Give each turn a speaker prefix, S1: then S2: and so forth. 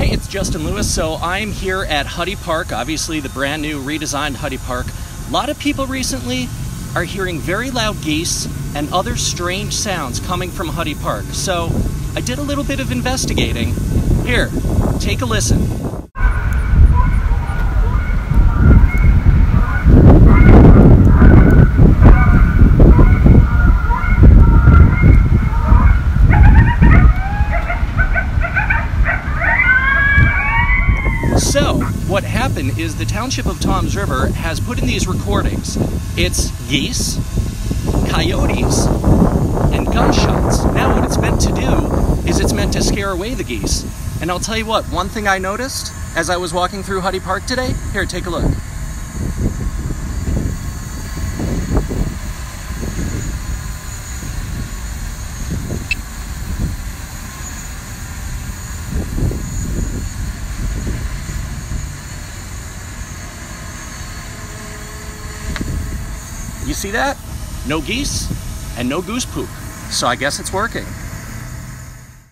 S1: Hey, it's Justin Lewis. So I'm here at Huddy Park, obviously the brand new redesigned Huddy Park. A lot of people recently are hearing very loud geese and other strange sounds coming from Huddy Park. So I did a little bit of investigating. Here, take a listen. So, what happened is the Township of Toms River has put in these recordings. It's geese, coyotes, and gunshots. Now, what it's meant to do is it's meant to scare away the geese. And I'll tell you what, one thing I noticed as I was walking through Huddy Park today, here, take a look. You see that? No geese and no goose poop. So I guess it's working.